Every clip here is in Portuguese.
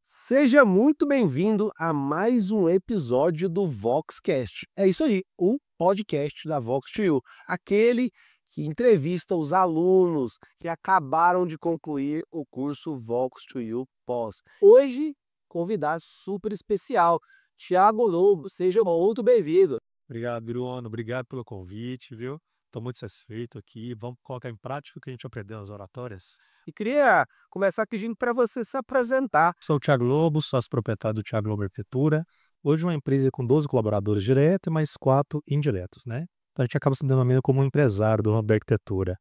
Seja muito bem-vindo a mais um episódio do Voxcast. É isso aí, o podcast da Vox2U, aquele que entrevista os alunos que acabaram de concluir o curso Vox2U Pós. Hoje, convidado super especial, Thiago Lobo, seja muito bem-vindo. Obrigado, Bruno. Obrigado pelo convite, viu? Estou muito satisfeito aqui. Vamos colocar em prática o que a gente aprendeu nas oratórias. E queria começar pedindo para você se apresentar. Sou o Thiago Lobo, sócio proprietário do Thiago Lobo Arquitetura. Hoje uma empresa com 12 colaboradores diretos e mais 4 indiretos, né? Então a gente acaba se denominando como um empresário do ramo da arquitetura.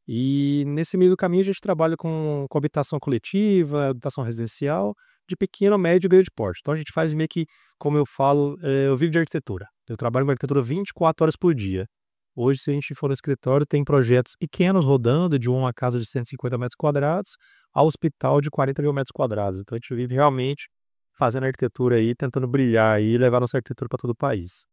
E nesse meio do caminho a gente trabalha com habitação coletiva, habitação residencial, de pequeno, médio e grande porte. Então a gente faz meio que, como eu falo, eu vivo de arquitetura. Eu trabalho com arquitetura 24 horas por dia. Hoje, se a gente for no escritório, tem projetos pequenos rodando, de uma casa de 150 metros quadrados ao hospital de 40 mil metros quadrados. Então a gente vive realmente fazendo arquitetura aí, tentando brilhar aí e levar nossa arquitetura para todo o país.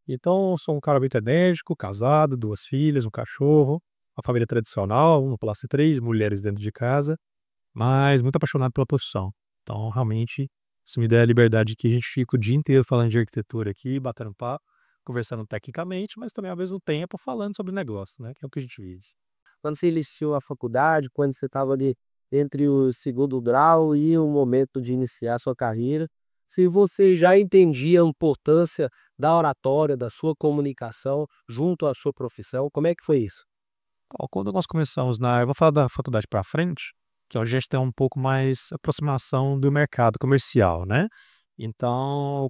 Então, sou um cara muito enérgico, casado, 2 filhas, um cachorro, uma família tradicional, uma classe 3, mulheres dentro de casa, mas muito apaixonado pela profissão. Então, realmente, se me der a liberdade que a gente fica o dia inteiro falando de arquitetura aqui, batendo papo, conversando tecnicamente, mas também ao mesmo tempo falando sobre negócio, né? Que é o que a gente vive. Quando você iniciou a faculdade, quando você estava ali entre o segundo grau e o momento de iniciar a sua carreira, se você já entendia a importância da oratória, da sua comunicação junto à sua profissão, como é que foi isso? Ó, quando nós começamos eu vou falar da faculdade para frente, que hoje a gente tem um pouco mais aproximação do mercado comercial, né? Então,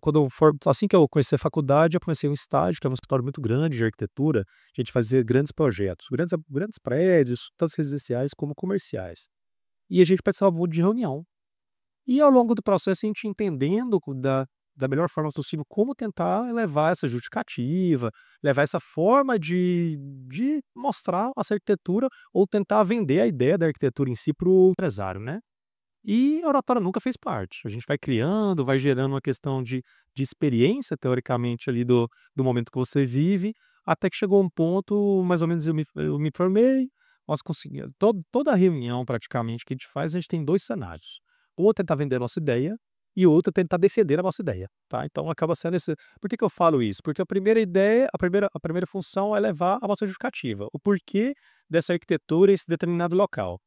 assim que eu conheci a faculdade, eu comecei um estágio, que é um escritório muito grande de arquitetura, a gente fazia grandes projetos, grandes prédios, tanto residenciais como comerciais. E a gente participava muito de reunião. E ao longo do processo a gente entendendo da melhor forma possível como tentar levar essa justificativa, levar essa forma de mostrar essa arquitetura ou tentar vender a ideia da arquitetura em si para o empresário, né. E a oratória nunca fez parte. A gente vai criando, vai gerando uma questão de experiência teoricamente ali do momento que você vive, até que chegou um ponto, mais ou menos eu me formei, nós conseguimos toda a reunião praticamente que a gente faz, a gente tem 2 cenários. Ou tentar vender a nossa ideia e outra tentar defender a nossa ideia, tá. Então acaba sendo esse por que que eu falo isso? Porque a primeira ideia, a primeira função é levar a nossa justificativa, o porquê dessa arquitetura em esse determinado local.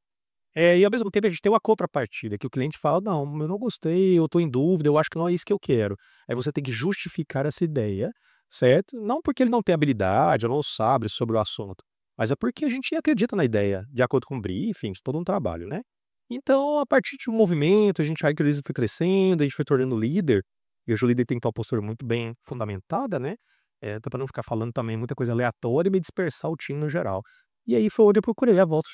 E ao mesmo tempo a gente tem uma contrapartida, que o cliente fala: "Não, eu não gostei, eu estou em dúvida, eu acho que não é isso que eu quero". Aí você tem que justificar essa ideia, certo? Não porque ele não tem habilidade ou não sabe sobre o assunto, mas é porque a gente acredita na ideia, de acordo com briefings, todo um trabalho, né. Então, a partir de um movimento, a gente aí que foi crescendo, a gente foi tornando líder, e hoje o líder tem que ter uma postura muito bem fundamentada, né, até pra não ficar falando também muita coisa aleatória e me dispersar o time no geral. E aí foi onde eu procurei a Volta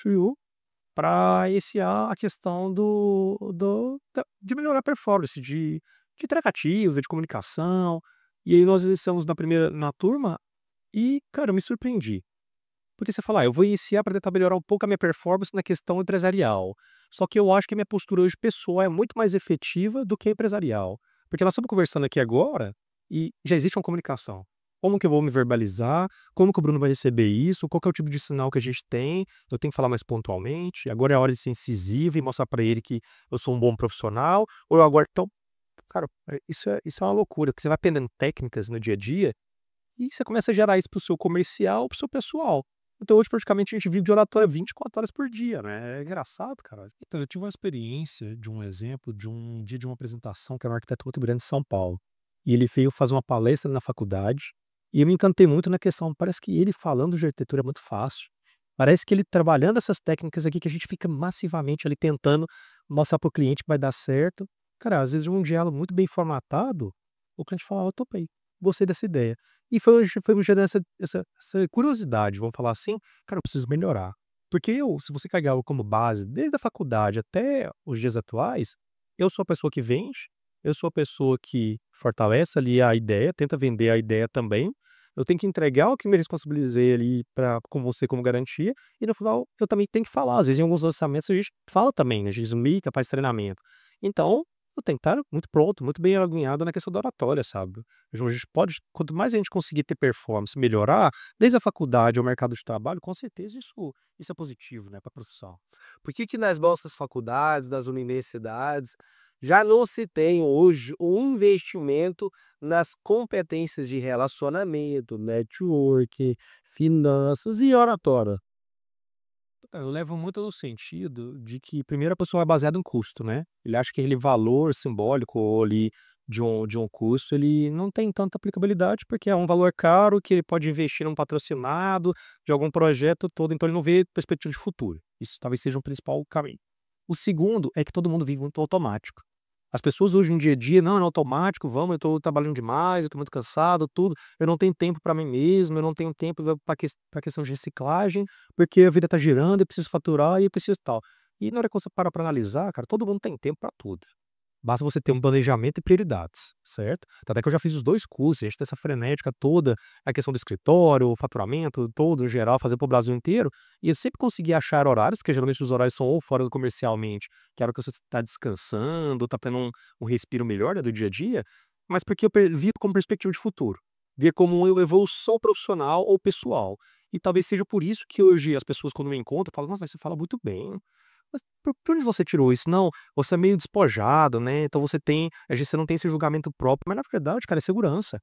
para iniciar a questão de melhorar a performance, de tratativa, de comunicação. E aí nós iniciamos na turma e, cara, eu me surpreendi. Porque você fala: "Ah, eu vou iniciar para tentar melhorar um pouco a minha performance na questão empresarial". Só que eu acho que a minha postura hoje pessoal é muito mais efetiva do que empresarial. Porque nós estamos conversando aqui agora e já existe uma comunicação. Como que eu vou me verbalizar? Como que o Bruno vai receber isso? Qual que é o tipo de sinal que a gente tem? Eu tenho que falar mais pontualmente? Agora é a hora de ser incisivo e mostrar para ele que eu sou um bom profissional? Ou eu agora então, cara, isso é uma loucura, porque você vai aprendendo técnicas no dia a dia e você começa a gerar isso para o seu comercial, para o seu pessoal. Então hoje praticamente a gente vive de oratória 24 horas por dia, né, é engraçado, cara. Então eu tive uma experiência de um exemplo de um dia de uma apresentação que era um arquiteto muito grande de São Paulo, e ele veio fazer uma palestra na faculdade, e eu me encantei muito na questão, parece que ele falando de arquitetura é muito fácil, parece que ele trabalhando essas técnicas aqui que a gente fica massivamente ali tentando mostrar para o cliente que vai dar certo. Cara, às vezes um diálogo muito bem formatado, o cliente fala: "Ah, eu topei, gostei dessa ideia". E foi me gerando essa curiosidade, vamos falar assim, cara, eu preciso melhorar. Porque se você pegar algo como base, desde a faculdade até os dias atuais, eu sou a pessoa que vende, eu sou a pessoa que fortalece ali a ideia, tenta vender a ideia também. Eu tenho que entregar o que me responsabilizei ali com você como garantia, e no final eu também tenho que falar. Às vezes em alguns lançamentos a gente fala também, né, a gente explica, faz treinamento. Então, eu tenho que estar muito pronto, muito bem alinhado na questão da oratória, sabe. A gente pode quanto mais a gente conseguir ter performance, melhorar, desde a faculdade ao mercado de trabalho, com certeza isso é positivo, né, para a profissão. Por que que nas nossas faculdades, nas universidades, Já não se tem hoje um investimento nas competências de relacionamento, network, finanças e oratória. Eu levo muito no sentido de que, primeiro, a pessoa é baseada em custo, né. Ele acha que aquele valor simbólico ali de um custo, ele não tem tanta aplicabilidade, porque é um valor caro que ele pode investir num patrocinado de algum projeto todo, então ele não vê perspectiva de futuro. Isso talvez seja um principal caminho. O segundo é que todo mundo vive muito automático. As pessoas hoje, no dia a dia: "Não, é no automático, vamos, eu estou trabalhando demais, eu estou muito cansado, tudo, eu não tenho tempo para mim mesmo, eu não tenho tempo para questão de reciclagem, porque a vida está girando, eu preciso faturar e eu preciso tal". E na hora que você para pra analisar, cara, todo mundo tem tempo para tudo. Basta você ter um planejamento e prioridades, certo? Tanto é que eu já fiz os 2 cursos, a gente tem essa frenética toda, a questão do escritório, o faturamento todo em geral, fazer para o Brasil inteiro, e eu sempre consegui achar horários, porque geralmente os horários são ou fora do comercialmente, que é a hora que você está descansando, está tendo um respiro melhor, né, do dia a dia, mas porque eu vi como perspectiva de futuro, ver como uma evolução profissional ou pessoal. E talvez seja por isso que hoje as pessoas quando me encontram falam: "Nossa, mas você fala muito bem, mas por onde você tirou isso?". Não, você é meio despojado, né, então você tem às vezes você não tem esse julgamento próprio, mas na verdade, cara, é segurança,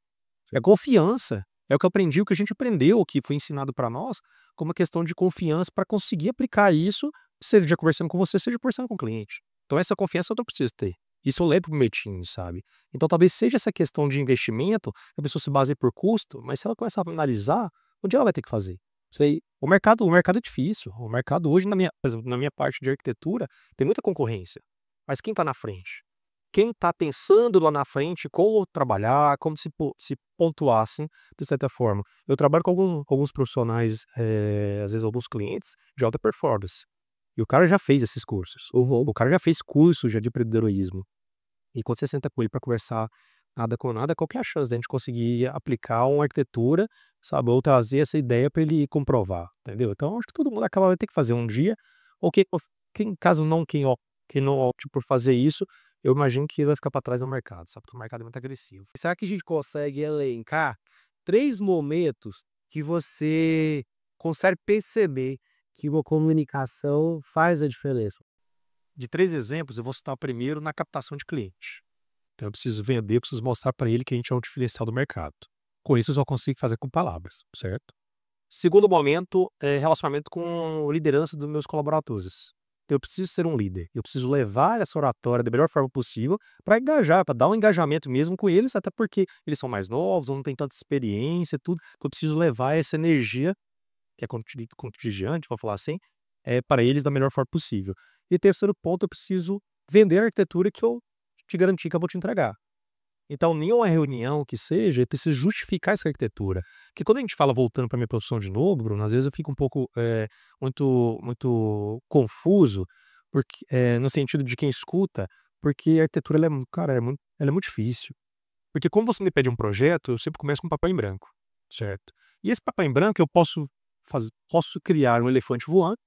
é confiança. É o que eu aprendi, o que a gente aprendeu, o que foi ensinado pra nós, como uma questão de confiança pra conseguir aplicar isso, seja conversando com você, seja conversando com o cliente. Então essa confiança eu não preciso ter. Isso eu levo para o meu time, sabe. Então talvez seja essa questão de investimento, a pessoa se baseie por custo, mas se ela começar a analisar, um dia ela vai ter que fazer. Isso aí o mercado é difícil, o mercado hoje por exemplo, na minha parte de arquitetura, tem muita concorrência, mas quem está na frente? Quem está pensando lá na frente como trabalhar, como se pontuar, assim, de certa forma. Eu trabalho com alguns profissionais, às vezes alguns clientes de alta performance, e o cara já fez esses cursos, o cara já fez curso já de empreendedorismo. E quando você senta com ele para conversar nada com nada, qual que é a chance da gente conseguir aplicar uma arquitetura, sabe, ou trazer essa ideia para ele comprovar, entendeu? Então acho que todo mundo acaba vai ter que fazer um dia, ou quem caso não quem não opte por fazer isso, eu imagino que vai ficar para trás no mercado, sabe, porque o mercado é muito agressivo. Será que a gente consegue elencar 3 momentos que você consegue perceber que uma comunicação faz a diferença? De 3 exemplos, eu vou citar o primeiro na captação de cliente. Então eu preciso vender, eu preciso mostrar para ele que a gente é um diferencial do mercado. Com isso eu só consigo fazer com palavras, certo? Segundo momento, relacionamento com liderança dos meus colaboradores. Eu preciso ser um líder, eu preciso levar essa oratória da melhor forma possível para engajar, para dar um engajamento mesmo com eles, até porque eles são mais novos, não têm tanta experiência, tudo. Então eu preciso levar essa energia, que é contagiante, vou falar assim, para eles da melhor forma possível. E terceiro ponto, eu preciso vender a arquitetura que eu te garanti que eu vou te entregar. Então, nenhuma reunião que seja, eu preciso justificar essa arquitetura. Porque quando a gente fala voltando para minha profissão de novo, Bruno, às vezes eu fico um pouco, muito confuso, porque, no sentido de quem escuta, porque a arquitetura ela é mu cara, ela é muito difícil. Porque como você me pede um projeto, eu sempre começo com papel em branco, certo? E esse papel em branco eu posso criar um elefante voando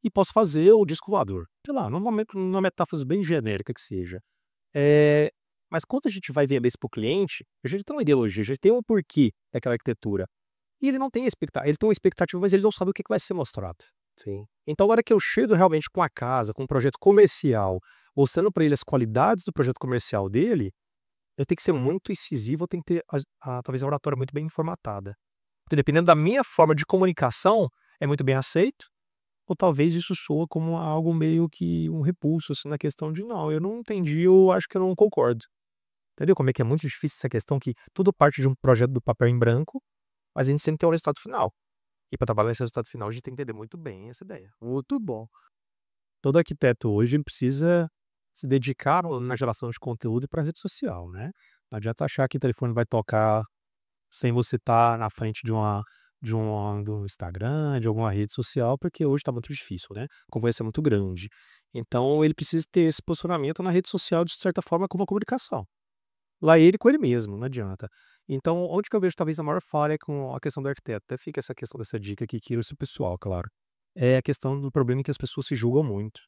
e posso fazer o disco voador. Sei lá, normalmente numa metáfora bem genérica que seja. Eh, mas quando a gente vai vender isso para o cliente, a gente tem uma ideologia, a gente tem um porquê daquela arquitetura. E ele não tem ele tem uma expectativa, mas ele não sabe o que vai ser mostrado. Sim. Então, na hora que eu chego realmente com a casa, com um projeto comercial, mostrando para ele as qualidades do projeto comercial dele, eu tenho que ser muito incisivo, eu tenho que ter talvez a oratória muito bem formatada. Porque dependendo da minha forma de comunicação, é muito bem aceito, ou talvez isso soa como algo meio que um repulso, assim, na questão de: "Não, eu não entendi, eu acho que eu não concordo". Entendeu como é que é muito difícil essa questão que tudo parte de um projeto do papel em branco, mas a gente sempre tem um resultado final. E para trabalhar esse resultado final, a gente tem que entender muito bem essa ideia. Muito bom. Todo arquiteto hoje ele precisa se dedicar na geração de conteúdo para a rede social, né. Não adianta achar que o telefone vai tocar sem você estar na frente do Instagram, de alguma rede social, porque hoje está muito difícil, né, a concorrência é muito grande. Então ele precisa ter esse posicionamento na rede social, de certa forma, como uma comunicação. Lá ele com ele mesmo, não adianta. Então, onde que eu vejo talvez a maior falha com a questão do arquiteto, até fica essa questão dessa dica aqui que isso pessoal, claro, é a questão do problema em que as pessoas se julgam muito.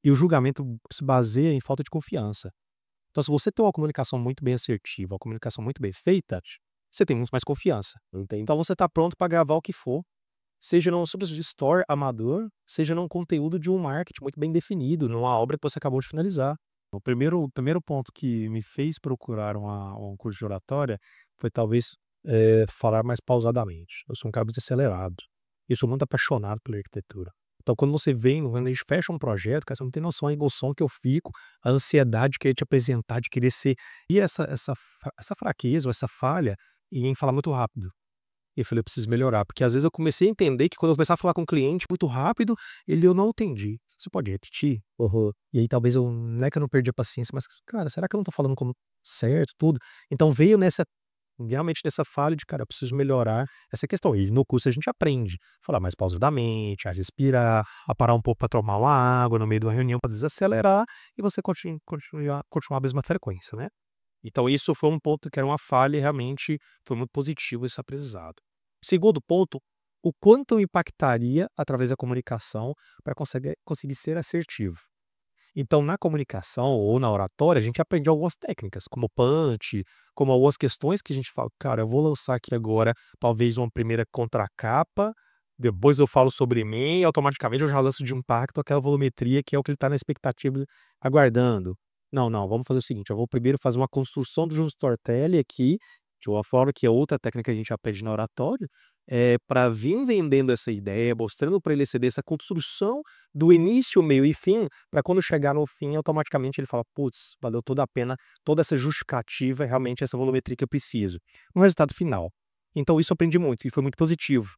E o julgamento se baseia em falta de confiança. Então, se você tem uma comunicação muito bem assertiva, uma comunicação muito bem feita, você tem muito mais confiança. Entende? Então você está pronto para gravar o que for, seja num simples de store amador, seja num conteúdo de um marketing muito bem definido, numa obra que você acabou de finalizar. O primeiro ponto que me fez procurar um curso de oratória foi talvez, falar mais pausadamente. Eu sou um cara muito acelerado, eu sou muito apaixonado pela arquitetura. Então quando você vem, quando a gente fecha um projeto, cara, você não tem noção a emoção que eu fico, a ansiedade de querer te apresentar, de querer ser e essa fraqueza ou essa falha em falar muito rápido. E eu falei: "Eu preciso melhorar", porque às vezes eu comecei a entender que quando eu começava a falar com o cliente muito rápido, eu não entendi. "Você pode repetir?" Aham. E aí talvez eu não é que eu não perdi a paciência, mas, cara, será que eu não tô falando como certo, tudo? Então veio realmente nessa falha de: "Cara, eu preciso melhorar essa questão". E no curso a gente aprende, falar mais pausadamente, a respirar, a parar um pouco para tomar uma água no meio de uma reunião para desacelerar e você continuar a mesma frequência, né. Então isso foi um ponto que era uma falha e realmente foi muito positivo esse aprendizado. O segundo ponto, o quanto eu impactaria através da comunicação para conseguir ser assertivo. Então na comunicação ou na oratória a gente aprende algumas técnicas, como punch, como algumas questões que a gente fala: "Cara, eu vou lançar aqui agora talvez uma primeira contracapa, depois eu falo sobre mim e automaticamente eu já lanço de impacto aquela volumetria que é o que ele está na expectativa aguardando. Não, não, vamos fazer o seguinte, eu vou primeiro fazer uma construção de um storytelling aqui, de uma forma que é outra técnica que a gente aprende na oratória, para vir vendendo essa ideia, mostrando para ele essa construção do início, meio e fim, para quando chegar no fim, automaticamente ele fala: "Putz, valeu toda a pena, toda essa justificativa, é realmente essa volumetria que eu preciso", no resultado final. Então isso eu aprendi muito e foi muito positivo.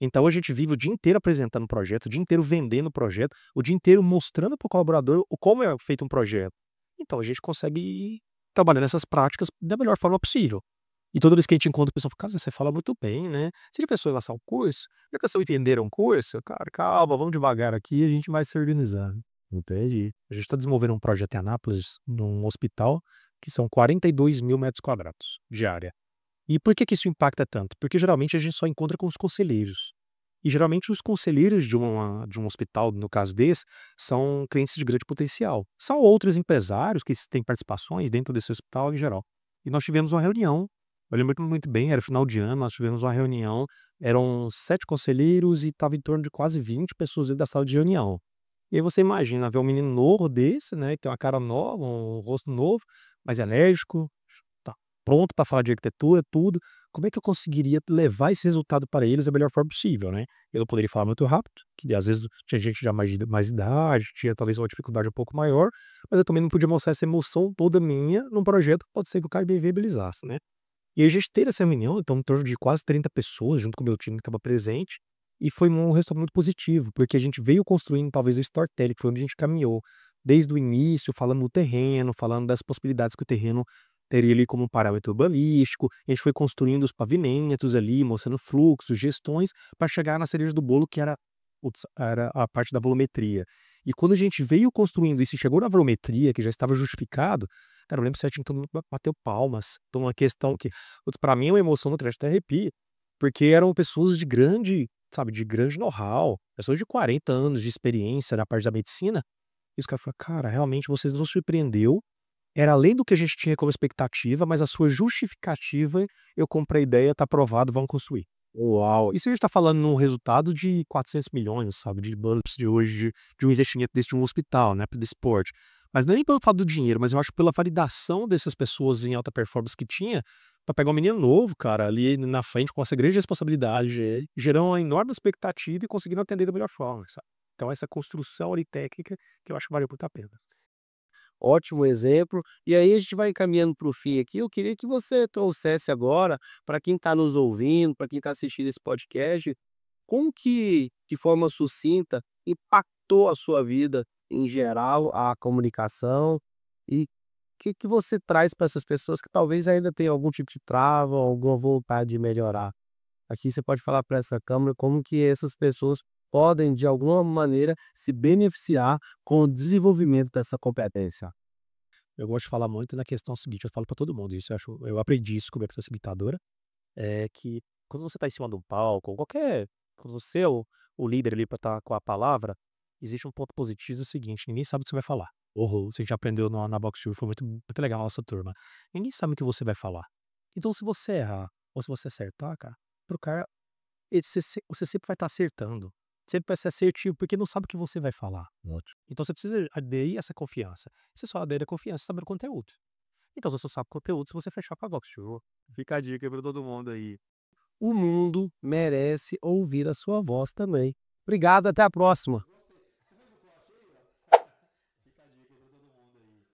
Então a gente vive o dia inteiro apresentando o projeto, o dia inteiro vendendo o projeto, o dia inteiro mostrando para o colaborador o como é feito um projeto. Então a gente consegue ir trabalhando essas práticas da melhor forma possível. E toda vez que a gente encontra o pessoal fala: "Cara, você fala muito bem, né. Você já pensou em lançar um curso? Já pensou em vender um curso?" "Cara, calma, vamos devagar aqui, a gente vai se organizando". Entendi. A gente está desenvolvendo um projeto em Anápolis, num hospital, que são 42.000 metros quadrados de área. E por que que isso impacta tanto? Porque geralmente a gente só encontra com os conselheiros. E geralmente os conselheiros de um hospital, no caso desse, são clientes de grande potencial. São outros empresários que têm participações dentro desse hospital em geral. E nós tivemos uma reunião, eu lembro muito bem, era final de ano, nós tivemos uma reunião, eram 7 conselheiros e estava em torno de quase 20 pessoas dentro da sala de reunião. E aí você imagina ver um menino novo desse, né, que tem uma cara nova, um rosto novo, mas enérgico, tá pronto para falar de arquitetura, tudo. Como é que eu conseguiria levar esse resultado para eles da melhor forma possível, né? Eu não poderia falar muito rápido, que às vezes tinha gente já mais idade, tinha talvez uma dificuldade um pouco maior, mas eu também não podia mostrar essa emoção toda minha num projeto que pode ser que o cara me viabilizasse, né? E a gente teve essa reunião, então em torno de quase 30 pessoas, junto com o meu time que estava presente, e foi um resultado muito positivo, porque a gente veio construindo talvez o storytelling, que foi onde a gente caminhou, desde o início, falando do terreno, falando das possibilidades que o terreno teria ali como um parâmetro urbanístico, a gente foi construindo os pavimentos ali, mostrando fluxos, gestões, para chegar na cereja do bolo que era a parte da volumetria. E quando a gente veio construindo isso e chegou na volumetria, que já estava justificado, cara, eu lembro certinho que todo mundo bateu palmas. Então uma questão que pra mim é uma emoção no trecho até arrepia, porque eram pessoas de grande, sabe, de grande know-how, pessoas de 40 anos de experiência na parte da medicina, e os caras falaram: "Cara, realmente você nos surpreendeu, era além do que a gente tinha como expectativa, mas a sua justificativa, eu comprei a ideia, tá aprovado, vamos construir". Uau! Isso a gente tá falando num resultado de 400 milhões, sabe, de budgets de hoje, de um investimento desse de um hospital, né, desse porte. Mas não é nem pelo fato do dinheiro, mas eu acho pela validação dessas pessoas em alta performance que tinha, pra pegar um menino novo, cara, ali na frente com essa grande responsabilidade, gerou uma enorme expectativa e conseguiram atender da melhor forma, sabe. Então essa construção ali técnica que eu acho que valeu muito a pena. Ótimo exemplo. E aí a gente vai caminhando para o fim aqui, eu queria que você trouxesse agora, para quem está nos ouvindo, para quem está assistindo esse podcast, como que, de forma sucinta, impactou a sua vida em geral, a comunicação, e o que que você traz para essas pessoas que talvez ainda tenham algum tipo de trava, alguma vontade de melhorar? Aqui você pode falar para essa câmera como que essas pessoas podem, de alguma maneira, se beneficiar com o desenvolvimento dessa competência. Eu gosto de falar muito na questão seguinte, eu falo pra todo mundo isso, eu aprendi isso com a minha professora limitadora, é que quando você tá em cima de um palco, ou quando você é o líder ali pra estar com a palavra, existe um ponto positivo, é o seguinte: ninguém sabe o que você vai falar. Uhum. Isso a gente aprendeu na Box Tour, foi muito legal na nossa turma. Ninguém sabe o que você vai falar. Então se você errar, ou se você acertar, cara, pro cara, você sempre vai estar acertando. sempre vai ser assertivo, porque não sabe o que você vai falar. Ótimo. Então você precisa aderir essa confiança. Você só adere a confiança sabendo o conteúdo. Então você só sabe conteúdo se você fechar com a Vox. Show. Fica a dica para todo mundo aí. O mundo merece ouvir a sua voz também. Obrigado, até a próxima.